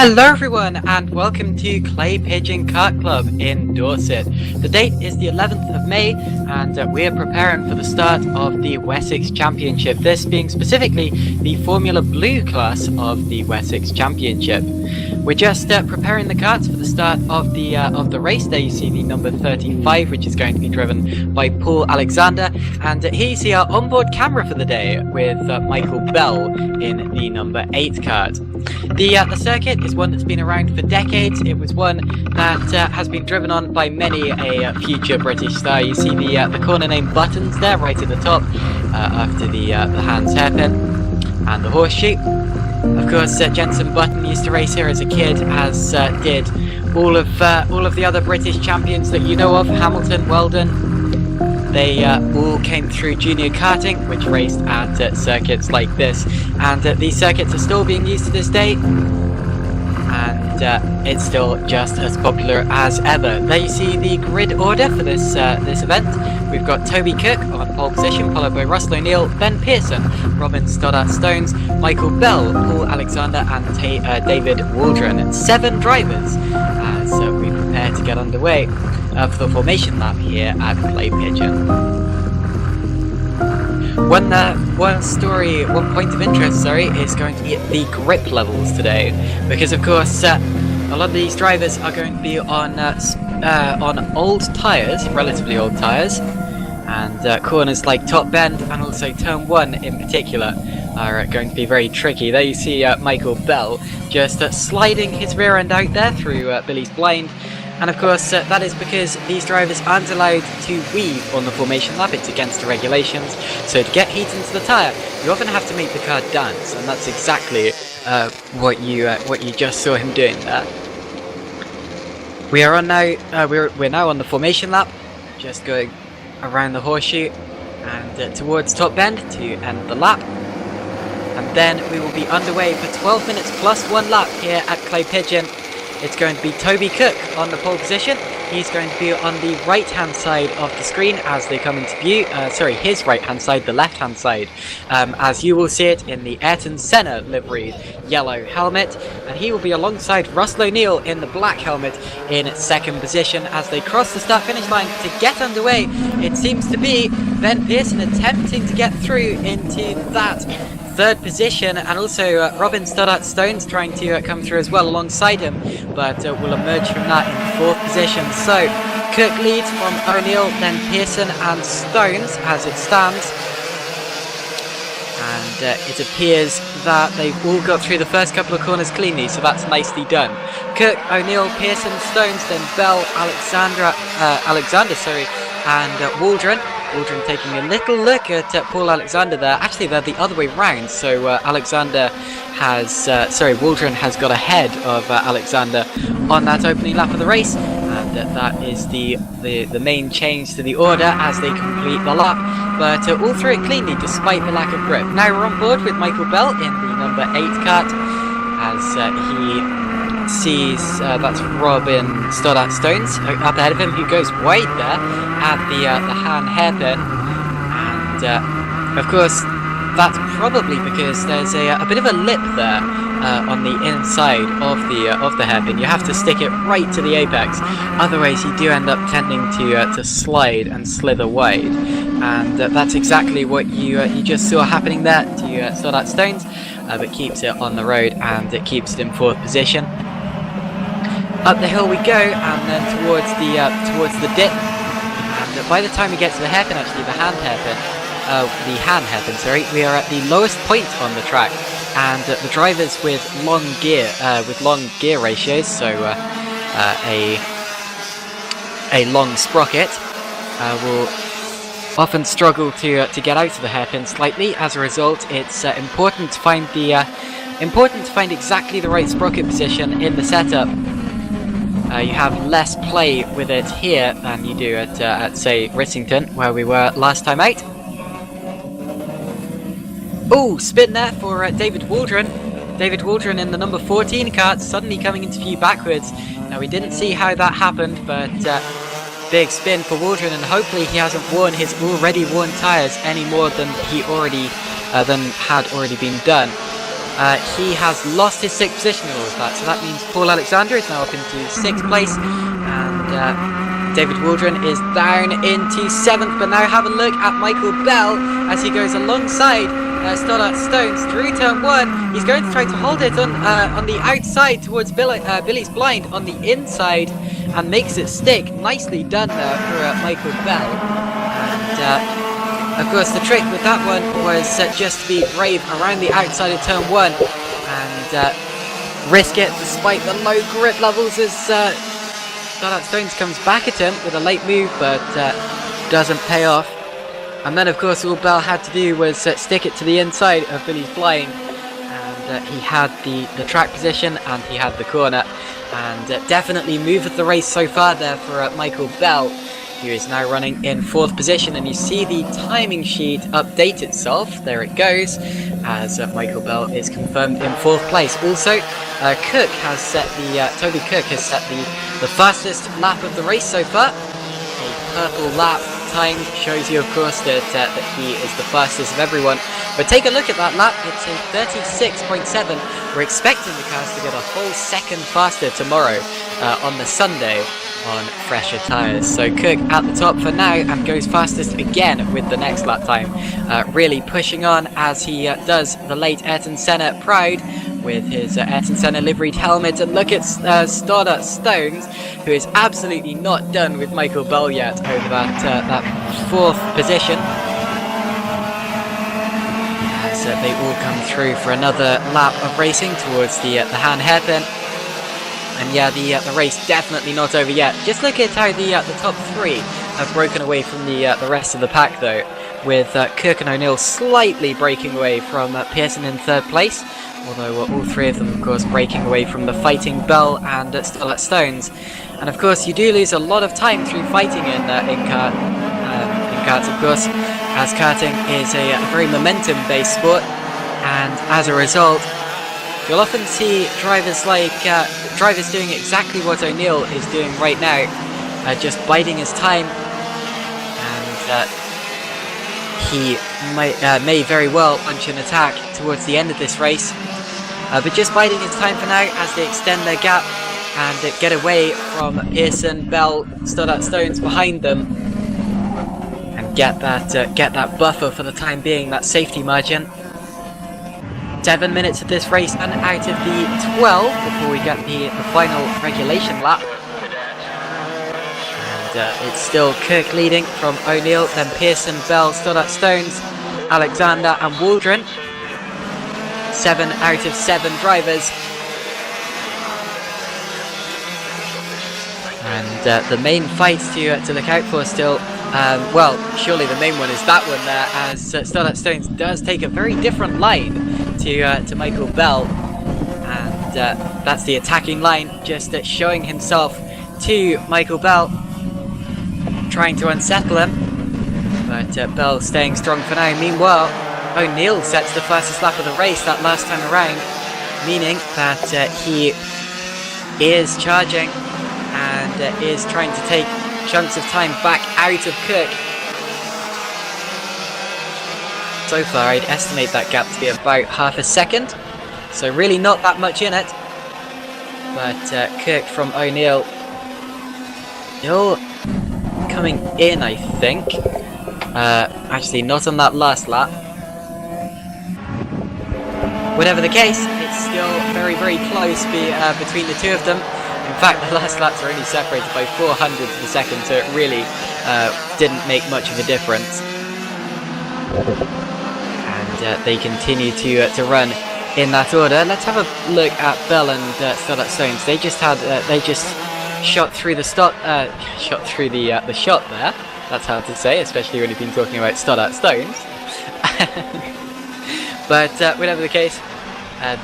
Hello everyone and welcome to Clay Pigeon Kart Club in Dorset. The date is the 11th of May and we're preparing for the start of the Wessex Championship, this being specifically the Formula Blue class of the Wessex Championship. We're just preparing the karts for the start of the race. There you see the number 35, which is going to be driven by Paul Alexander, and here you see our onboard camera for the day with Michael Bell in the number 8 kart. The circuit is one that's been around for decades. It was one that has been driven on by many a future British star. You see the corner name buttons there right at the top after the Hans hairpin and the horseshoe. Of course, Jenson Button used to race here as a kid, as did all of the other British champions that you know of, Hamilton, Weldon. They all came through junior karting, which raced at circuits like this, and these circuits are still being used to this day, and it's still just as popular as ever. There you see the grid order for this event. We've got Toby Cook on pole position, followed by Russell O'Neill, Ben Pearson, Robin Stoddart-Stones, Michael Bell, Paul Alexander, and David Waldron. 7 drivers as we prepare to get underway for the formation lap here at Clay Pigeon. One point of interest, is going to be the grip levels today, because of course a lot of these drivers are going to be on old tyres, relatively old tyres, and corners like Top Bend and also Turn 1 in particular are going to be very tricky. There you see Michael Bell just sliding his rear end out there through Billy's blind. And of course, that is because these drivers aren't allowed to weave on the formation lap. It's against the regulations. So to get heat into the tyre, you often have to make the car dance, and that's exactly what you just saw him doing there. We are on now. We're now on the formation lap, just going around the horseshoe and towards Top Bend to end the lap. And then we will be underway for 12 minutes plus 1 lap here at Clay Pigeon. It's going to be Toby Cook on the pole position. He's going to be on the right-hand side of the screen as they come into view. His right-hand side, the left-hand side, as you will see it in the Ayrton Senna livery yellow helmet. And he will be alongside Russell O'Neill in the black helmet in 2nd position as they cross the start-finish line to get underway. It seems to be Ben Pearson attempting to get through into that 3rd position, and also Robin Stoddart-Stones trying to come through as well alongside him, but will emerge from that in 4th position. So Cook leads from O'Neill, then Pearson and Stones as it stands, and it appears that they've all got through the first couple of corners cleanly, so that's nicely done. Cook, O'Neill, Pearson, Stones, then Bell, Alexander, and Waldron. Waldron taking a little look at Paul Alexander there. Actually, they're the other way round, so Waldron has got ahead of Alexander on that opening lap of the race, and that is the main change to the order as they complete the lap, but all through it cleanly despite the lack of grip. Now we're on board with Michael Bell in the number 8 kart as he sees that's Robin Stoddart-Stones up ahead of him, who goes wide there at the Han hairpin, and of course that's probably because there's a bit of a lip there on the inside of the hairpin. You have to stick it right to the apex, otherwise you do end up tending to slide and slither wide, and that's exactly what you just saw happening there to Stoddart-Stones, but keeps it on the road and it keeps it in 4th position. Up the hill we go, and then towards the dip. And by the time we get to the hairpin, actually the Han hairpin, we are at the lowest point on the track, and the drivers with long gear ratios, so a long sprocket, will often struggle to get out of the hairpin slightly. As a result, it's important to find exactly the right sprocket position in the setup. You have less play with it here than you do at say Rissington, where we were last time out. Oh, spin there for David Waldron. David Waldron in the number 14 kart, suddenly coming into view backwards. Now we didn't see how that happened, but big spin for Waldron, and hopefully he hasn't worn his already worn tyres any more than had already been done. he has lost his 6th position in all of that, so that means Paul Alexander is now up into 6th place, and David Waldron is down into 7th. But now have a look at Michael Bell as he goes alongside Stoddart Stones through turn 1. He's going to try to hold it on the outside towards Billy's blind on the inside, and makes it stick. Nicely done there for Michael Bell. And of course, the trick with that one was just to be brave around the outside of turn 1 and risk it despite the low grip levels as Stoddart Stones comes back at him with a late move, but doesn't pay off. And then, of course, all Bell had to do was stick it to the inside of Billy's blind, and he had the track position and he had the corner, and definitely moved the race so far there for Michael Bell, who is now running in 4th position. And you see the timing sheet update itself. There it goes, as Michael Bell is confirmed in 4th place. Also, Cook has set Toby Cook has set the fastest lap of the race so far. A purple lap time shows you, of course, that he is the fastest of everyone. But take a look at that lap. It's a 36.7. We're expecting the cars to get a whole second faster tomorrow on the Sunday on fresher tyres. So Cook at the top for now and goes fastest again with the next lap time. Really pushing on as he does the late Ayrton Senna pride with his Ayrton Senna liveried helmet. And look at Stoddart Stones, who is absolutely not done with Michael Bell yet over that 4th position. As they all come through for another lap of racing towards the Han hairpin. And yeah, the race definitely not over yet. Just look at how the top 3 have broken away from the rest of the pack, though, with Cook and O'Neill slightly breaking away from Pearson in 3rd place, although all 3 of them, of course, breaking away from the fighting Bell and Stoddart Stones. And of course, you do lose a lot of time through fighting in karts, of course, as karting is a very momentum-based sport, and as a result, you'll often see drivers doing exactly what O'Neill is doing right now, just biding his time, and he may very well launch an attack towards the end of this race, but just biding his time for now as they extend their gap and get away from Pearson, Bell, Stoddart Stones behind them, and get that buffer for the time being, that safety margin. 7 minutes of this race and out of the 12 before we get the final regulation lap. And it's still Cook leading from O'Neill, then Pearson, Bell, Stoddart Stones, Alexander and Waldron. 7 out of 7 drivers. And the main fights to look out for still, well, surely the main one is that one there, as Stoddart Stones does take a very different line to Michael Bell, and that's the attacking line, just showing himself to Michael Bell, trying to unsettle him, but Bell staying strong for now. Meanwhile, O'Neill sets the fastest lap of the race that last time around, meaning that he is charging and is trying to take chunks of time back out of Cook. So far, I'd estimate that gap to be about half a second, so really not that much in it. But Cook from O'Neill still coming in, I think. Actually, not on that last lap. Whatever the case, it's still very, very close between the 2 of them. In fact, the last laps are only separated by 400 of a second, so it really didn't make much of a difference. And they continue to run in that order. Let's have a look at Bell and Stoddart Stones. They just shot through the shot there. That's hard to say, especially when you've been talking about Stoddart Stones. But whatever the case,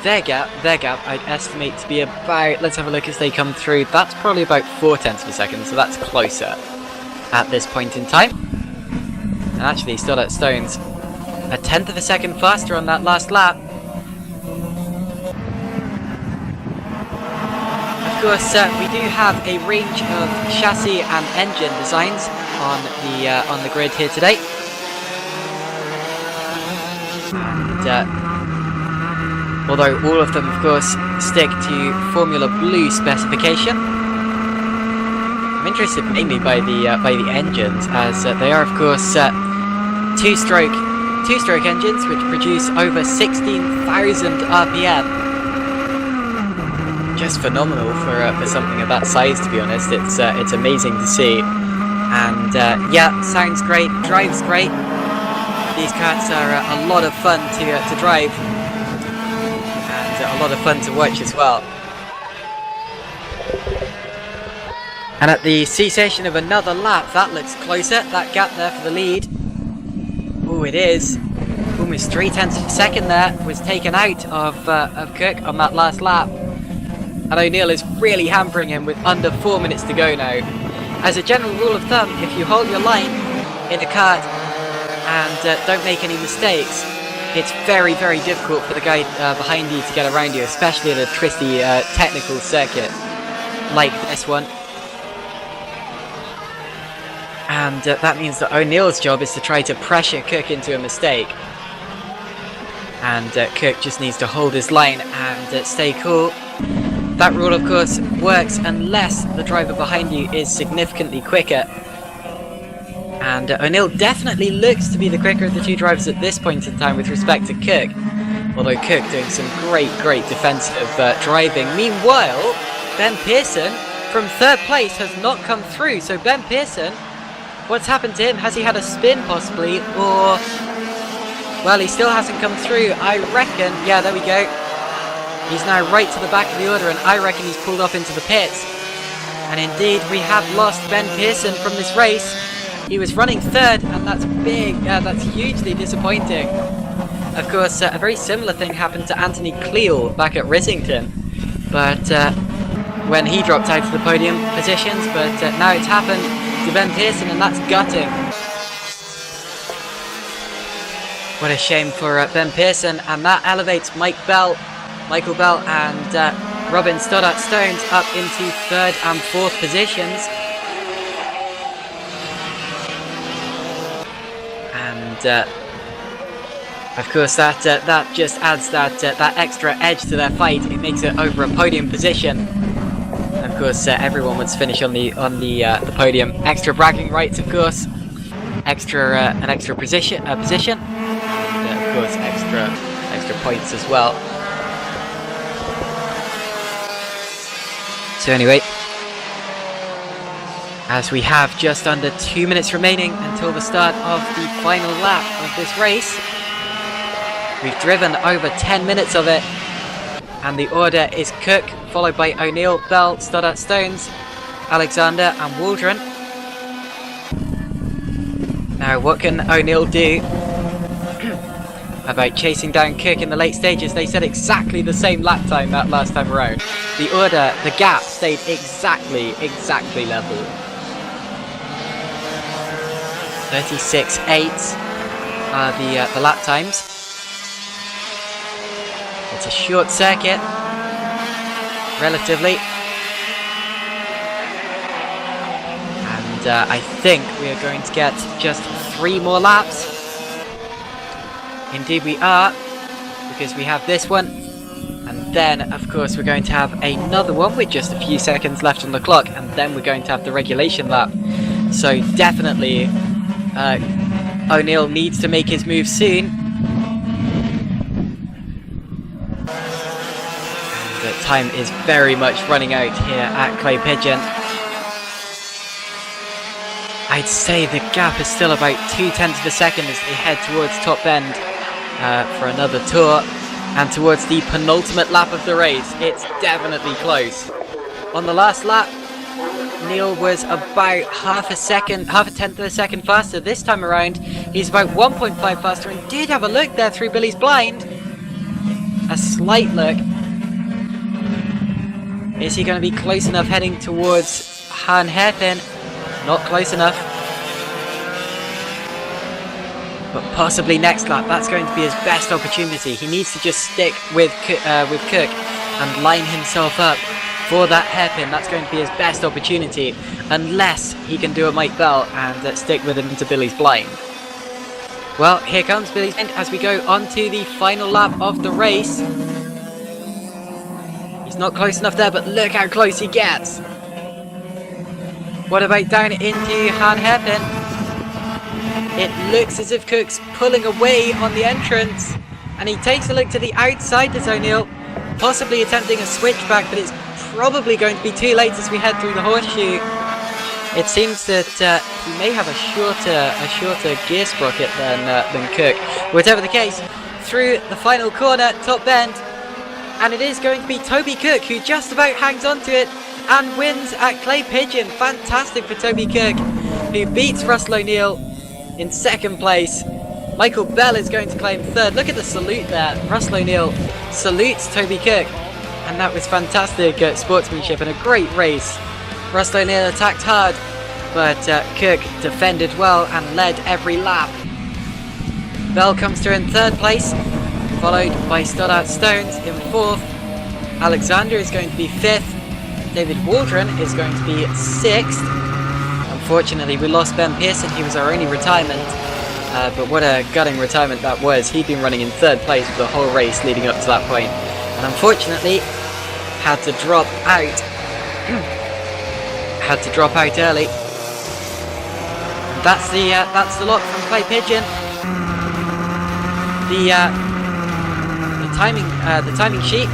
their gap I'd estimate to be about, let's have a look as they come through, that's probably about 0.4 of a second, so that's closer at this point in time. And actually, Stoddart Stones 1/10 of a second faster on that last lap. Of course, we do have a range of chassis and engine designs on the grid here today. And although all of them, of course, stick to Formula Blue specification. I'm interested mainly by the engines, as they are, of course, two-stroke engines which produce over 16,000 RPM. Just phenomenal for something of that size, to be honest. It's amazing to see, and yeah, sounds great, drives great. These karts are a lot of fun to drive, and a lot of fun to watch as well. And at the cessation of another lap, that looks closer. That gap there for the lead. Oh, it is. Almost 0.3 of a second there was taken out of Cook on that last lap. And O'Neill is really hampering him with under 4 minutes to go now. As a general rule of thumb, if you hold your line in a kart and don't make any mistakes, it's very, very difficult for the guy behind you to get around you, especially at a twisty technical circuit like this one. And that means that O'Neill's job is to try to pressure Cook into a mistake. And Cook just needs to hold his line and stay cool. That rule, of course, works unless the driver behind you is significantly quicker. And O'Neill definitely looks to be the quicker of the two drivers at this point in time with respect to Cook. Although Cook doing some great defensive driving. Meanwhile, Ben Pearson from third place has not come through. So Ben Pearson, what's happened to him? Has he had a spin possibly? Or, well, he still hasn't come through. I reckon, yeah, there we go. He's now right to the back of the order, and I reckon he's pulled off into the pits. And indeed, we have lost Ben Pearson from this race. He was running third, and that's big. That's hugely disappointing. Of course, a very similar thing happened to Anthony Cleal back at Rissington. But when he dropped out of the podium positions, but now it's happened to Ben Pearson, and that's gutting. What a shame for Ben Pearson, and that elevates Michael Bell and Robin Stoddart-Stones up into third and fourth positions. And of course that just adds that extra edge to their fight. It makes it over a podium position. And of course, everyone wants to finish on the podium. Extra bragging rights, of course. An extra position. And, of course, extra points as well. So anyway, as we have just under 2 minutes remaining until the start of the final lap of this race, we've driven over 10 minutes of it, and the order is Cook, followed by O'Neill, Bell, Stoddart-Stones, Alexander and Waldron. Now what can O'Neill do about chasing down Cook in the late stages? They said exactly the same lap time that last time around. The gap stayed exactly level. 36.8 are the lap times. It's a short circuit, relatively. And I think we are going to get just 3 more laps. Indeed we are, because we have this one, and then of course we're going to have another one with just a few seconds left on the clock, and then we're going to have the regulation lap. So definitely O'Neill needs to make his move soon. And the time is very much running out here at Clay Pigeon. I'd say the gap is still about 0.2 of a second as they head towards top end for another tour, and towards the penultimate lap of the race. It's definitely close. On the last lap, Neil was about half a tenth of a second faster. This time around, he's about 1.5 faster, and did have a look there through Billy's blind. A slight look. Is he going to be close enough heading towards Han Hairpin? Not close enough. But possibly next lap, that's going to be his best opportunity. He needs to just stick with Cook and line himself up for that hairpin. That's going to be his best opportunity, unless he can do a Mike Bell and stick with him into Billy's blind. Well, here comes Billy's blind as we go on to the final lap of the race. It's not close enough there, but look how close he gets. What about down into Han Hairpin? It looks as if Cook's pulling away on the entrance, and he takes a look to the outside, does O'Neill, possibly attempting a switchback, but it's probably going to be too late as we head through the horseshoe. It seems that he may have a shorter gear sprocket than Cook. Whatever the case, through the final corner, top bend, and it is going to be Toby Cook who just about hangs on to it and wins at Clay Pigeon. Fantastic for Toby Cook, who beats Russell O'Neill in second place. Michael Bell is going to claim third. Look at the salute there. Russell O'Neill salutes Toby Cook, and that was fantastic sportsmanship and a great race. Russell O'Neill attacked hard, but Cook defended well and led every lap. Bell comes through in third place, followed by Stoddart Stones in fourth. Alexander is going to be fifth. David Waldron is going to be sixth. Unfortunately, we lost Ben Pearson. He was our only retirement, but what a gutting retirement that was. He'd been running in third place for the whole race leading up to that point, and unfortunately had to drop out. Had to drop out early. That's the lot from Clay Pigeon. The timing sheet,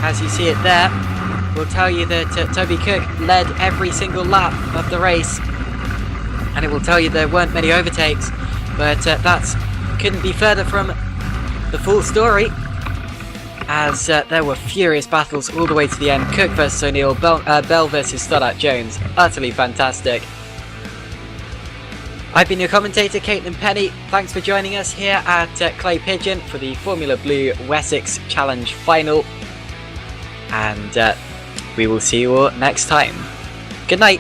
as you see it there, will tell you that Toby Cook led every single lap of the race, and it will tell you there weren't many overtakes, but that couldn't be further from the full story, as there were furious battles all the way to the end. Cook versus O'Neill, Bell versus Stoddart Jones. Utterly fantastic. I've been your commentator, Caitlin Penny. Thanks for joining us here at Clay Pigeon for the Formula Blue Wessex Challenge Final. And we will see you all next time. Good night.